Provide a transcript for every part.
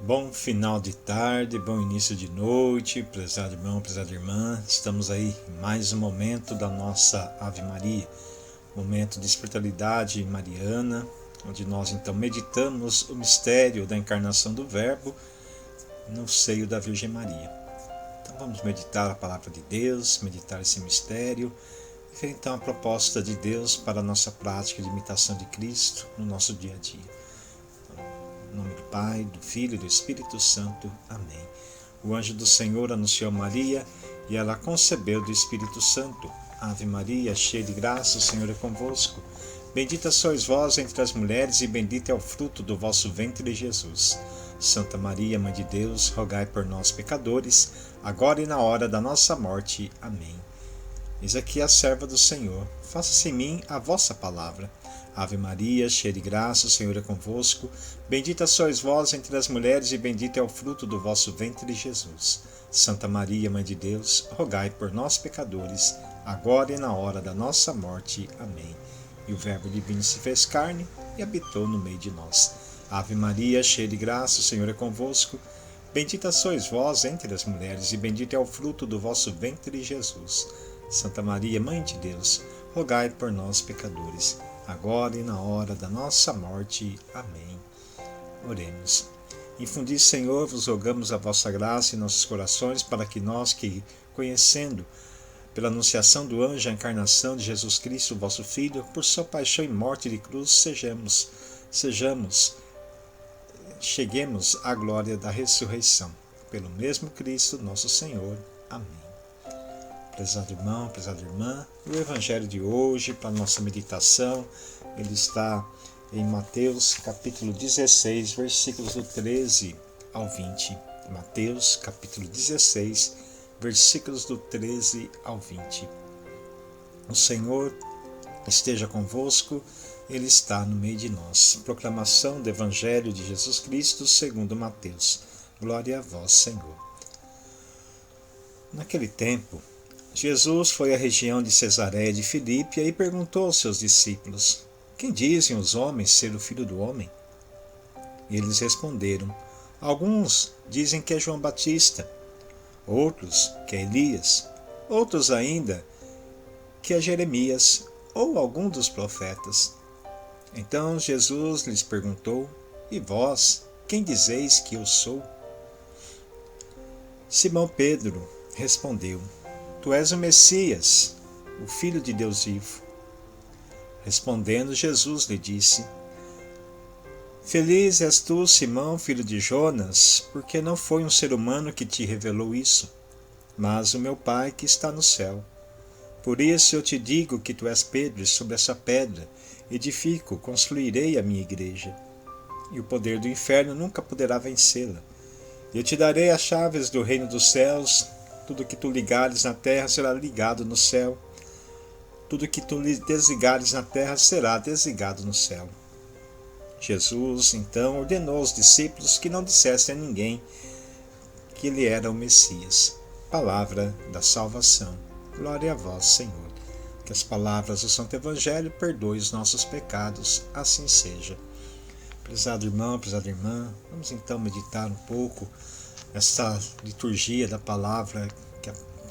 Bom final de tarde, bom início de noite, prezado irmão, prezada irmã. Estamos aí em mais um momento da nossa Ave Maria, momento de espiritualidade mariana, onde nós então meditamos o mistério da encarnação do Verbo no seio da Virgem Maria. Então vamos meditar a palavra de Deus, meditar esse mistério e ver então a proposta de Deus para a nossa prática de imitação de Cristo no nosso dia a dia. Em nome do Pai, do Filho e do Espírito Santo. Amém. O anjo do Senhor anunciou a Maria e ela concebeu do Espírito Santo. Ave Maria, cheia de graça, o Senhor é convosco. Bendita sois vós entre as mulheres e bendito é o fruto do vosso ventre, Jesus. Santa Maria, Mãe de Deus, rogai por nós, pecadores, agora e na hora da nossa morte. Amém. Eis aqui a serva do Senhor. Faça-se em mim a vossa palavra. Ave Maria, cheia de graça, o Senhor é convosco. Bendita sois vós entre as mulheres e bendito é o fruto do vosso ventre, Jesus. Santa Maria, Mãe de Deus, rogai por nós, pecadores, agora e na hora da nossa morte. Amém. E o Verbo divino se fez carne e habitou no meio de nós. Ave Maria, cheia de graça, o Senhor é convosco. Bendita sois vós entre as mulheres e bendito é o fruto do vosso ventre, Jesus. Santa Maria, Mãe de Deus, rogai por nós, pecadores, agora e na hora da nossa morte. Amém. Oremos. Infundi, Senhor, vos rogamos a vossa graça em nossos corações, para que nós que, conhecendo pela anunciação do anjo a encarnação de Jesus Cristo, vosso Filho, por sua paixão e morte de cruz, cheguemos à glória da ressurreição. Pelo mesmo Cristo, nosso Senhor. Amém. Prezado irmão, prezada irmã, o Evangelho de hoje, para a nossa meditação, ele está em Mateus capítulo 16, versículos do 13 ao 20. Mateus capítulo 16, versículos do 13 ao 20. O Senhor esteja convosco, Ele está no meio de nós. Proclamação do Evangelho de Jesus Cristo segundo Mateus. Glória a vós, Senhor. Naquele tempo, Jesus foi à região de Cesareia de Filipe e perguntou aos seus discípulos: quem dizem os homens ser o Filho do Homem? E eles responderam: alguns dizem que é João Batista, outros que é Elias, outros ainda que é Jeremias ou algum dos profetas. Então Jesus lhes perguntou: e vós, quem dizeis que eu sou? Simão Pedro respondeu: tu és o Messias, o Filho de Deus vivo. Respondendo, Jesus lhe disse: feliz és tu, Simão, filho de Jonas, porque não foi um ser humano que te revelou isso, mas o meu Pai que está no céu. Por isso eu te digo que tu és Pedro, e sobre essa pedra edifico, construirei a minha igreja, e o poder do inferno nunca poderá vencê-la. Eu te darei as chaves do reino dos céus. Tudo que tu ligares na terra será ligado no céu. Tudo que tu desligares na terra será desligado no céu. Jesus, então, ordenou aos discípulos que não dissessem a ninguém que ele era o Messias. Palavra da salvação. Glória a vós, Senhor. Que as palavras do Santo Evangelho perdoem os nossos pecados. Assim seja. Prezado irmão, prezada irmã, vamos então meditar um pouco essa liturgia da palavra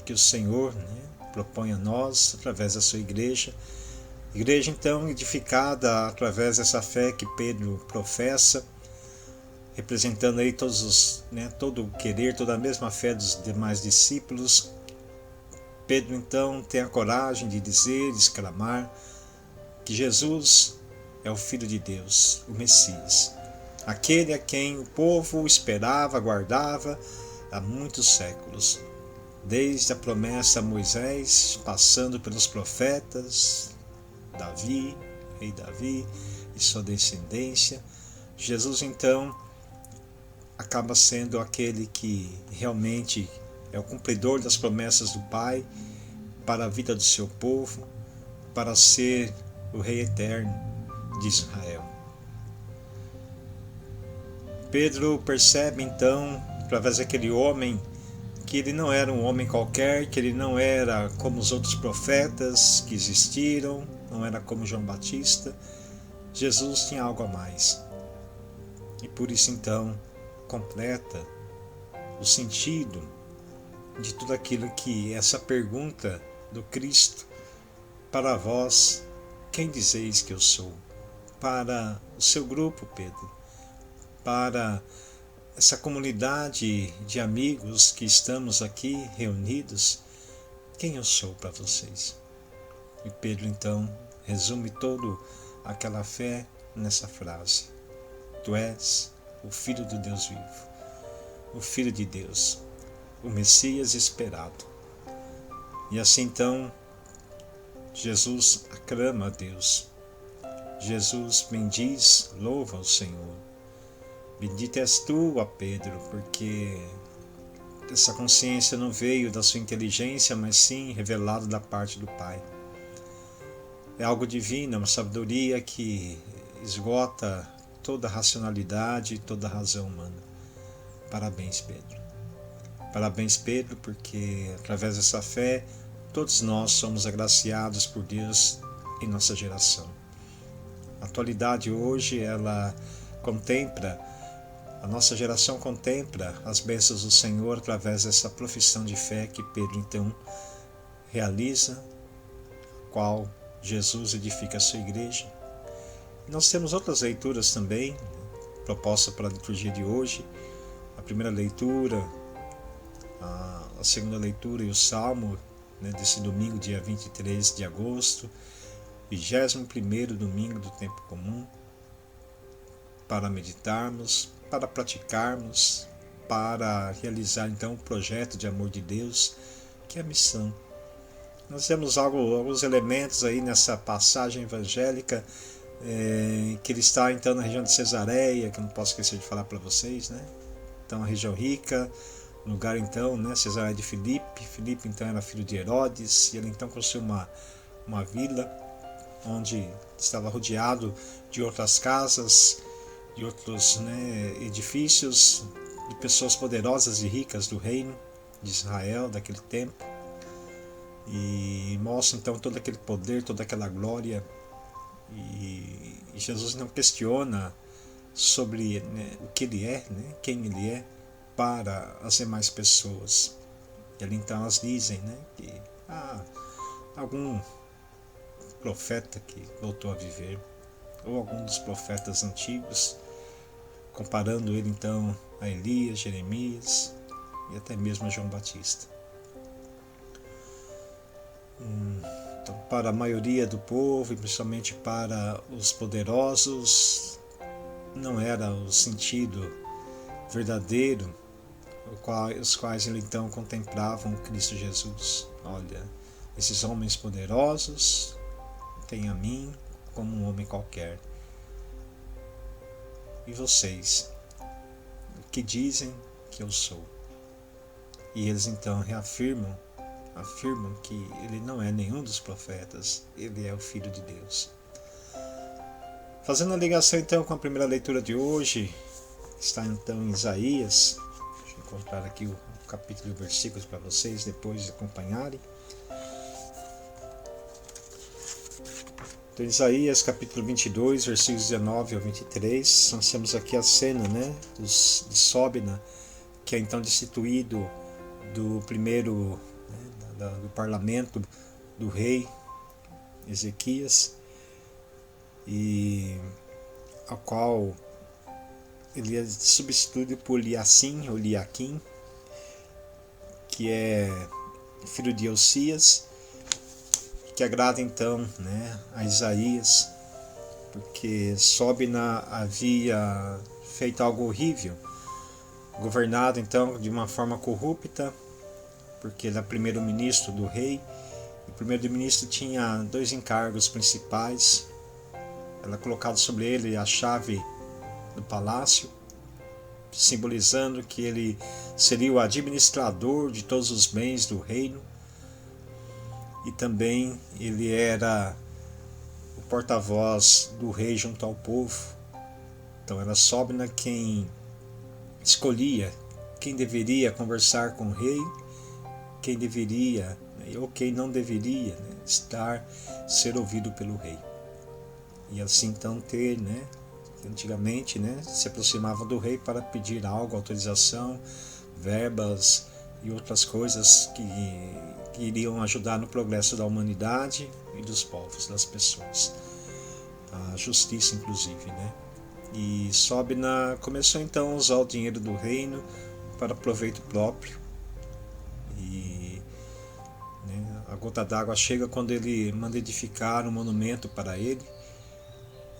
que o Senhor propõe a nós através da sua igreja. Igreja então edificada através dessa fé que Pedro professa, representando aí todo o querer, toda a mesma fé dos demais discípulos. Pedro então tem a coragem de dizer, de exclamar que Jesus é o Filho de Deus, o Messias, aquele a quem o povo esperava, aguardava há muitos séculos, desde a promessa a Moisés, passando pelos profetas, Davi, rei Davi e sua descendência. Jesus então acaba sendo aquele que realmente é o cumpridor das promessas do Pai para a vida do seu povo, para ser o Rei eterno de Israel. Pedro percebe então, através daquele homem, que ele não era um homem qualquer, que ele não era como os outros profetas que existiram, não era como João Batista. Jesus tinha algo a mais. E por isso então completa o sentido de tudo aquilo que essa pergunta do Cristo: para vós, quem dizeis que eu sou? Para o seu grupo, Pedro, para essa comunidade de amigos que estamos aqui reunidos, quem eu sou para vocês? E Pedro então resume toda aquela fé nessa frase: tu és o Filho do Deus vivo, o Filho de Deus, o Messias esperado. E assim então Jesus aclama a Deus, Jesus bendiz, louva o Senhor. Bendito és tu, ó Pedro, porque essa consciência não veio da sua inteligência, mas sim revelado da parte do Pai. É algo divino, é uma sabedoria que esgota toda a racionalidade e toda a razão humana. Parabéns, Pedro. Parabéns, Pedro, porque através dessa fé todos nós somos agraciados por Deus em nossa geração. A atualidade hoje, ela contempla, a nossa geração contempla as bênçãos do Senhor através dessa profissão de fé que Pedro então realiza, qual Jesus edifica a sua igreja. Nós temos outras leituras também, propostas para a liturgia de hoje. A primeira leitura, a segunda leitura e o Salmo, desse domingo, dia 23 de agosto, 21º domingo do tempo comum, para meditarmos, para praticarmos, para realizar então o projeto de amor de Deus, que é a missão. Nós temos alguns elementos aí nessa passagem evangélica, que ele está então na região de Cesareia, que eu não posso esquecer de falar para vocês, né? Então a região rica, lugar então, né? Cesareia de Filipe. Filipe então era filho de Herodes, e ele então construiu uma vila onde estava rodeado de outras casas, de outros, edifícios, de pessoas poderosas e ricas do reino de Israel daquele tempo. E mostra então todo aquele poder, toda aquela glória. E Jesus não questiona sobre o que ele é, quem ele é para as demais pessoas. E ali então elas dizem que algum profeta que voltou a viver, ou algum dos profetas antigos, comparando ele então a Elias, Jeremias e até mesmo a João Batista. Então, para a maioria do povo, e principalmente para os poderosos, não era o sentido verdadeiro os quais ele então contemplavam Cristo Jesus. Olha, esses homens poderosos têm a mim como um homem qualquer. E vocês, o que dizem que eu sou? E eles então afirmam que ele não é nenhum dos profetas, ele é o Filho de Deus. Fazendo a ligação então com a primeira leitura de hoje, está então em Isaías. Deixa eu encontrar aqui o capítulo e versículos para vocês depois acompanharem. Então, Isaías capítulo 22, versículos 19 ao 23, nós temos aqui a cena de Sóbina, que é então destituído do primeiro do parlamento do rei Ezequias, e ao qual ele é substituído por Eliacim, ou Eliaquim, que é filho de Osias, que agrada então a Isaías, porque Sóbina havia feito algo horrível, governado então de uma forma corrupta, porque ele era primeiro-ministro do rei. O primeiro-ministro tinha 2 encargos principais. Ela colocada sobre ele a chave do palácio, simbolizando que ele seria o administrador de todos os bens do reino, e também ele era o porta-voz do rei junto ao povo. Então era Sóbina quem escolhia quem deveria conversar com o rei, quem deveria ou quem não deveria ser ouvido pelo rei. E assim então ter que antigamente, né, se aproximavam do rei para pedir algo, autorização, verbas e outras coisas que iriam ajudar no progresso da humanidade e dos povos, das pessoas. A justiça, inclusive, né? E começou então a usar o dinheiro do reino para proveito próprio. E, né, a gota d'água chega quando ele manda edificar um monumento para ele,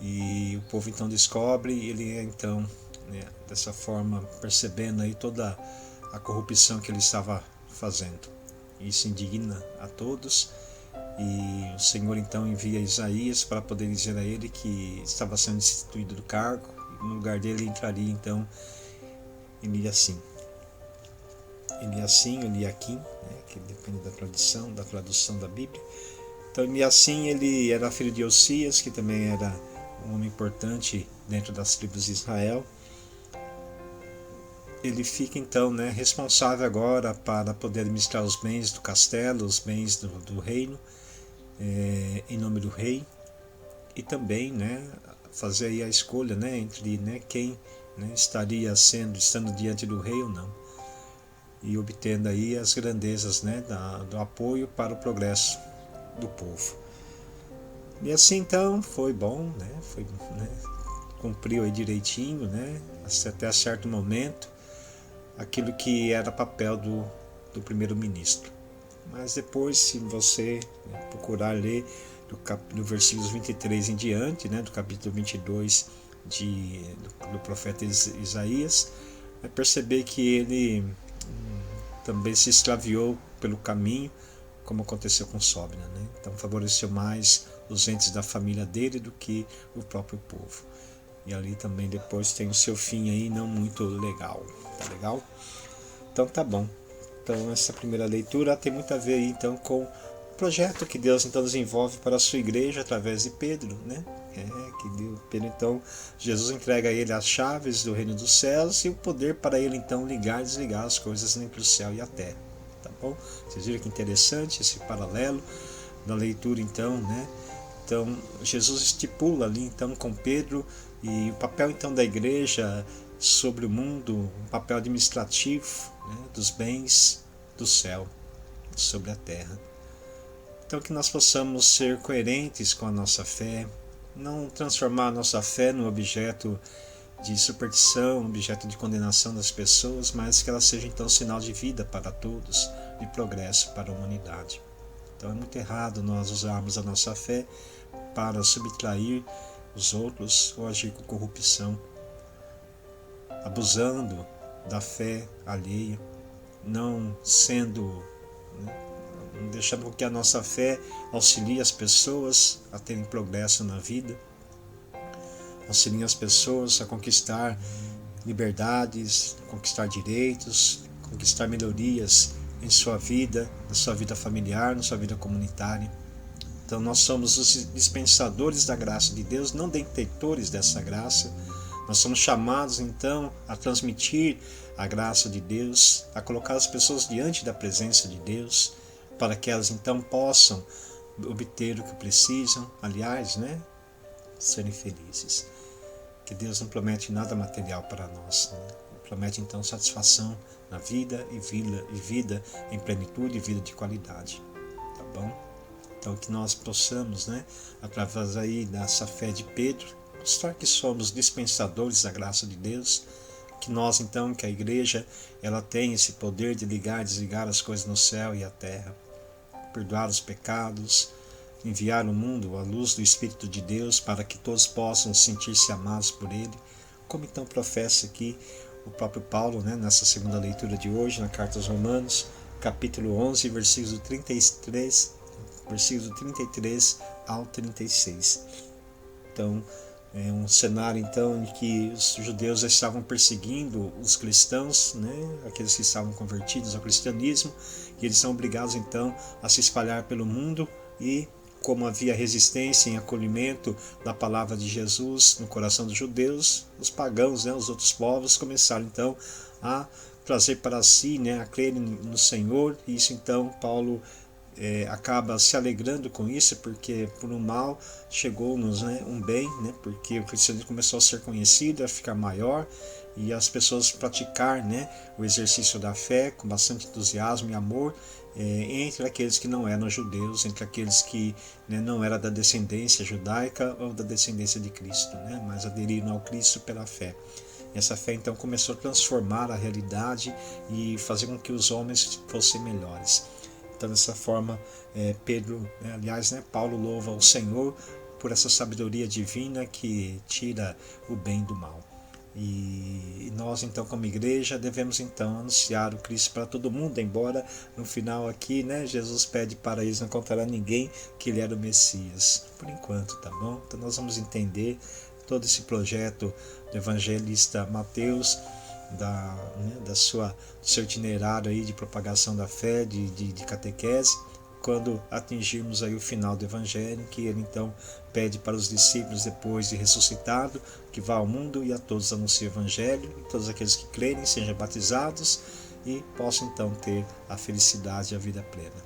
e o povo então descobre, e ele então, né, dessa forma, percebendo aí toda a corrupção que ele estava fazendo. Isso indigna a todos, e o Senhor então envia Isaías para poder dizer a ele que estava sendo destituído do cargo, e no lugar dele entraria então Eliakim, né, que depende da tradução da Bíblia. Então Eliakim, ele era filho de Osias, que também era um homem importante dentro das tribos de Israel. Ele fica então, né, responsável agora para poder administrar os bens do castelo, os bens do reino, em nome do rei, e também, né, fazer aí a escolha, né, entre, né, quem, né, estaria estando diante do rei ou não, e obtendo aí as grandezas, né, do apoio para o progresso do povo. E assim então foi bom, né, cumpriu aí direitinho, né, até certo momento, aquilo que era papel do primeiro-ministro. Mas depois, se você, né, procurar ler do versículos 23 em diante, né, do capítulo 22 do profeta Isaías, vai perceber que ele também se extraviou pelo caminho, como aconteceu com Sóbina, né? Então favoreceu mais os entes da família dele do que o próprio povo. E ali também depois tem o seu fim aí não muito legal, tá legal? Então tá bom. Então essa primeira leitura tem muito a ver aí, então, com o projeto que Deus então desenvolve para a sua igreja através de Pedro, né? Pedro então, Jesus entrega a ele as chaves do reino dos céus e o poder para ele então ligar e desligar as coisas entre o céu e a terra, tá bom? Vocês viram que interessante esse paralelo da leitura então, né? Então Jesus estipula ali então com Pedro e o papel então da igreja sobre o mundo, um papel administrativo, né, dos bens do céu sobre a terra. Então que nós possamos ser coerentes com a nossa fé, não transformar a nossa fé num objeto de superstição, objeto de condenação das pessoas, mas que ela seja então sinal de vida para todos, de progresso para a humanidade. Então é muito errado nós usarmos a nossa fé para subtrair os outros ou agir com corrupção, abusando da fé alheia, não sendo, né, deixando que a nossa fé auxilie as pessoas a terem progresso na vida, auxilie as pessoas a conquistar liberdades, conquistar direitos, conquistar melhorias em sua vida, na sua vida familiar, na sua vida comunitária. Então nós somos os dispensadores da graça de Deus, não detentores dessa graça. Nós somos chamados então a transmitir a graça de Deus, a colocar as pessoas diante da presença de Deus, para que elas então possam obter o que precisam, aliás, né, serem felizes. Que Deus não promete nada material para nós, né? Promete então satisfação na vida e vida em plenitude e vida de qualidade, tá bom? Então que nós possamos, né, através aí dessa fé de Pedro, mostrar que somos dispensadores da graça de Deus, que nós então, que a igreja, ela tem esse poder de ligar e desligar as coisas no céu e a terra, perdoar os pecados, enviar ao mundo a luz do Espírito de Deus para que todos possam sentir-se amados por Ele, como então professa aqui o próprio Paulo, né, nessa segunda leitura de hoje, na Carta aos Romanos, capítulo 11, versículos 33 ao 36. Então, é um cenário então em que os judeus estavam perseguindo os cristãos, né, aqueles que estavam convertidos ao cristianismo, e eles são obrigados então a se espalhar pelo mundo, e como havia resistência em acolhimento da palavra de Jesus no coração dos judeus, os pagãos, né, os outros povos, começaram então a trazer para si, né, a crer no Senhor. E isso então Paulo acaba se alegrando com isso, porque por um mal chegou-nos, né, um bem, né, porque o cristianismo começou a ser conhecido, a ficar maior, e as pessoas praticar, né, o exercício da fé com bastante entusiasmo e amor, entre aqueles que não eram judeus, entre aqueles que, né, não eram da descendência judaica ou da descendência de Cristo, né, mas aderiram ao Cristo pela fé. Essa fé então começou a transformar a realidade e fazer com que os homens fossem melhores. Então, dessa forma, Pedro, aliás, Paulo louva o Senhor por essa sabedoria divina que tira o bem do mal. E nós, então, como igreja, devemos então anunciar o Cristo para todo mundo, embora no final aqui, Jesus pede para eles não contar a ninguém que ele era o Messias, por enquanto, tá bom? Então nós vamos entender todo esse projeto do evangelista Mateus, do seu itinerário aí de propagação da fé, de catequese, quando atingirmos aí o final do evangelho, que ele então pede para os discípulos, depois de ressuscitado, que vá ao mundo e a todos anuncie o evangelho, e todos aqueles que crerem sejam batizados e possam então ter a felicidade e a vida plena.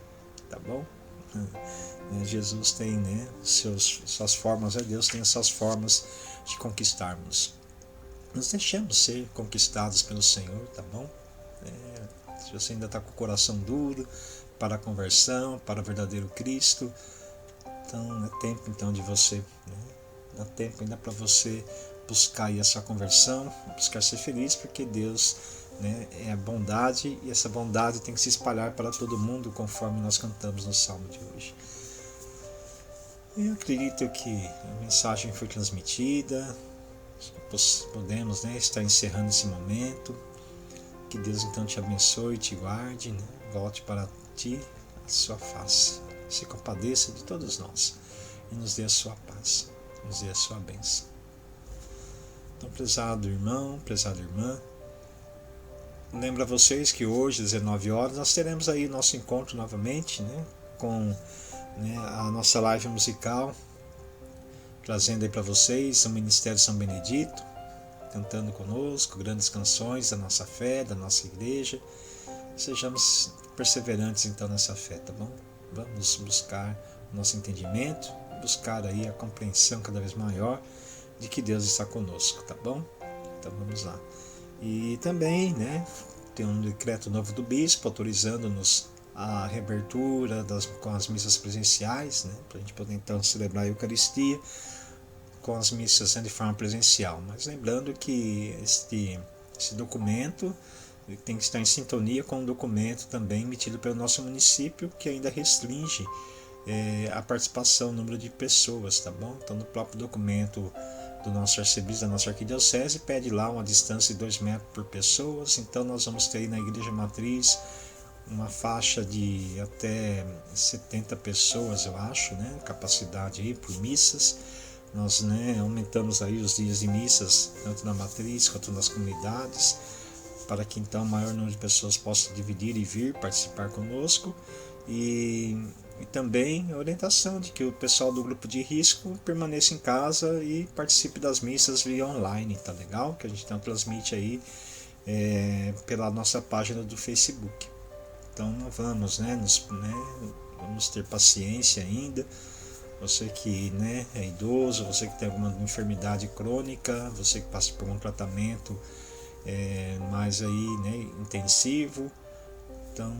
Tá bom? Jesus tem, suas formas, Deus tem essas formas de conquistarmos. Nos deixamos ser conquistados pelo Senhor, tá bom? Se você ainda está com o coração duro para a conversão, para o verdadeiro Cristo, então é tempo então de você, dá tempo ainda para você buscar aí essa conversão, buscar ser feliz, porque Deus, é a bondade, e essa bondade tem que se espalhar para todo mundo, conforme nós cantamos no Salmo de hoje. Eu acredito que a mensagem foi transmitida, podemos estar encerrando esse momento. Que Deus então te abençoe, te guarde, volte para ti a sua face, se compadeça de todos nós e nos dê a sua paz, nos dê a sua bênção. Então, prezado irmão, prezada irmã, lembro a vocês que hoje, às 19 horas, nós teremos aí nosso encontro novamente, com a nossa live musical, trazendo aí para vocês o Ministério São Benedito, cantando conosco grandes canções da nossa fé, da nossa igreja. Sejamos perseverantes então nessa fé, tá bom? Vamos buscar o nosso entendimento, buscar aí a compreensão cada vez maior de que Deus está conosco, tá bom? Então vamos lá. E também, tem um decreto novo do bispo autorizando-nos a reabertura com as missas presenciais, para a gente poder então celebrar a Eucaristia com as missas de forma presencial. Mas lembrando que esse documento tem que estar em sintonia com um documento também emitido pelo nosso município, que ainda restringe a participação, o número de pessoas, tá bom? Então, no próprio documento do nosso arcebispo, da nossa arquidiocese, pede lá uma distância de 2 metros por pessoas. Então, nós vamos ter aí na igreja matriz uma faixa de até 70 pessoas, eu acho, capacidade aí por missas. Nós aumentamos aí os dias de missas, tanto na matriz quanto nas comunidades, para que então o maior número de pessoas possa dividir e vir participar conosco. E também a orientação de que o pessoal do grupo de risco permaneça em casa e participe das missas via online, tá legal? Que a gente então transmite aí pela nossa página do Facebook. Então vamos, vamos ter paciência ainda. Você que é idoso, você que tem alguma enfermidade crônica, você que passa por um tratamento mais aí, intensivo. Então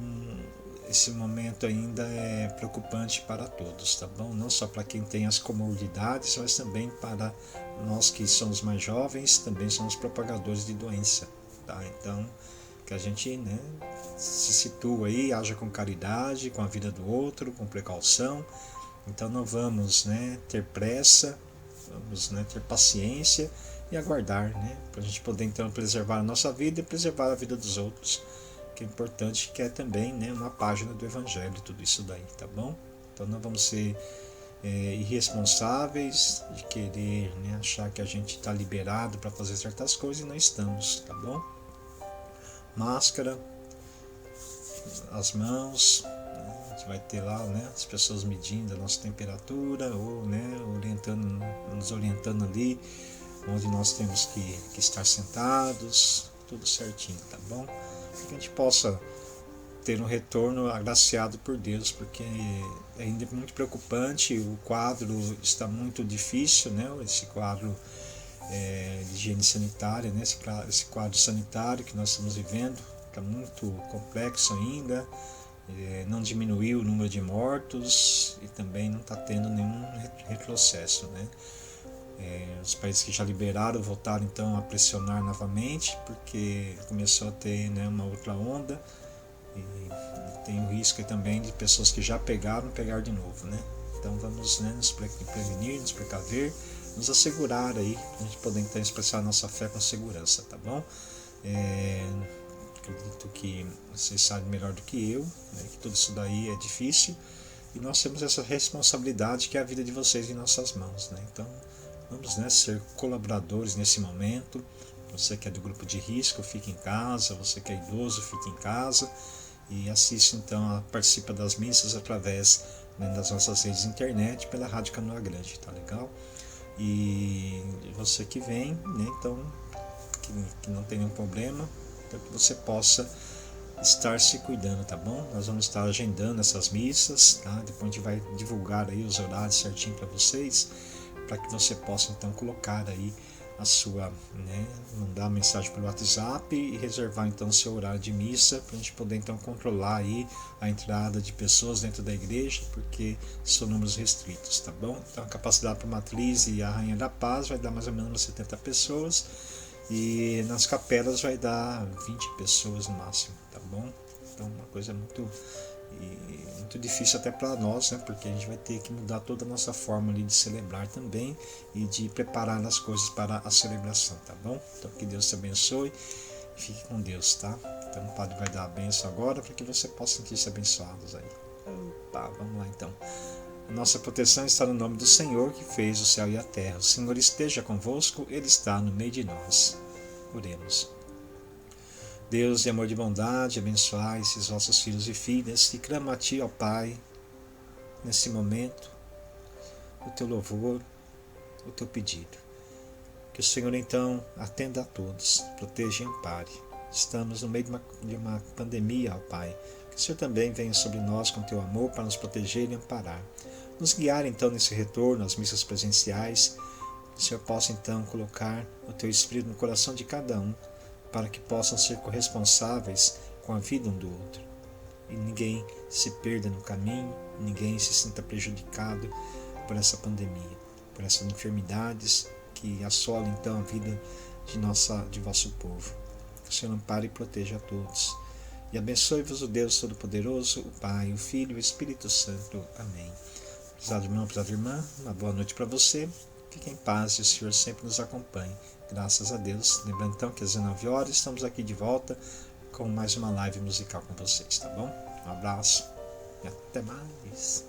esse momento ainda é preocupante para todos, tá bom? Não só para quem tem as comorbidades, mas também para nós que somos mais jovens, também somos propagadores de doença, tá? Então que a gente se situa aí, haja com caridade, com a vida do outro, com precaução. Então não vamos ter pressa, vamos ter paciência e aguardar, para a gente poder então preservar a nossa vida e preservar a vida dos outros, que é importante, que é também uma página do Evangelho, tudo isso daí, tá bom? Então não vamos ser irresponsáveis de querer achar que a gente está liberado para fazer certas coisas e não estamos, tá bom? Máscara, as mãos, a gente vai ter lá as pessoas medindo a nossa temperatura ou nos orientando ali onde nós temos que estar sentados, tudo certinho, tá bom? Para que a gente possa ter um retorno agraciado por Deus, porque ainda é muito preocupante, o quadro está muito difícil, né? Esse quadro de higiene sanitária, né? Esse quadro sanitário que nós estamos vivendo está muito complexo ainda, não diminuiu o número de mortos e também não está tendo nenhum retrocesso, né? Os países que já liberaram voltaram então a pressionar novamente, porque começou a ter, né, uma outra onda, e tem o risco também de pessoas que já pegaram pegar de novo, né? Então vamos, né, nos prevenir, nos precaver, nos assegurar aí, para a gente poder então expressar a nossa fé com segurança, tá bom? Acredito que vocês sabem melhor do que eu, né, que tudo isso daí é difícil, e nós temos essa responsabilidade que é a vida de vocês em nossas mãos, né? Então vamos, né, ser colaboradores nesse momento. Você que é do grupo de risco, fique em casa. Você que é idoso, fique em casa. E assiste então, participa das missas através, né, das nossas redes de internet, pela Rádio Canoa Grande, tá legal? E você que vem, né, então, que não tem nenhum problema, para que você possa estar se cuidando, tá bom? Nós vamos estar agendando essas missas, tá? Depois a gente vai divulgar aí os horários certinho para vocês, para que você possa então colocar aí a sua, né, mandar mensagem pelo WhatsApp e reservar então seu horário de missa, para a gente poder então controlar aí a entrada de pessoas dentro da igreja, porque são números restritos, tá bom? Então a capacidade para a Matriz e a Rainha da Paz vai dar mais ou menos 70 pessoas, e nas capelas vai dar 20 pessoas no máximo, tá bom? Então uma coisa muito difícil até para nós, né? Porque a gente vai ter que mudar toda a nossa forma ali de celebrar também e de preparar as coisas para a celebração, tá bom? Então que Deus te abençoe e fique com Deus, tá? Então o Padre vai dar a bênção agora para que você possa sentir-se abençoados aí. Opa, vamos lá então. A nossa proteção está no nome do Senhor, que fez o céu e a terra. O Senhor esteja convosco, Ele está no meio de nós. Oremos. Deus de amor e de bondade, abençoai esses vossos filhos e filhas que clamam a Ti, ó Pai, nesse momento, o Teu louvor, o Teu pedido. Que o Senhor então atenda a todos, proteja e ampare. Estamos no meio de uma pandemia, ó Pai. Que o Senhor também venha sobre nós com Teu amor para nos proteger e amparar. Nos guiar então nesse retorno às missas presenciais. Que o Senhor possa então colocar o Teu Espírito no coração de cada um, para que possam ser corresponsáveis com a vida um do outro. E ninguém se perda no caminho, ninguém se sinta prejudicado por essa pandemia, por essas enfermidades que assolam então a vida de vosso povo. Que o Senhor ampare e proteja a todos. E abençoe-vos o Deus Todo-Poderoso, o Pai, o Filho e o Espírito Santo. Amém. Prezado irmão, prezada irmã, uma boa noite para você. Fique em paz e o Senhor sempre nos acompanhe. Graças a Deus. Lembrando então que às 19 horas estamos aqui de volta com mais uma live musical com vocês, tá bom? Um abraço e até mais.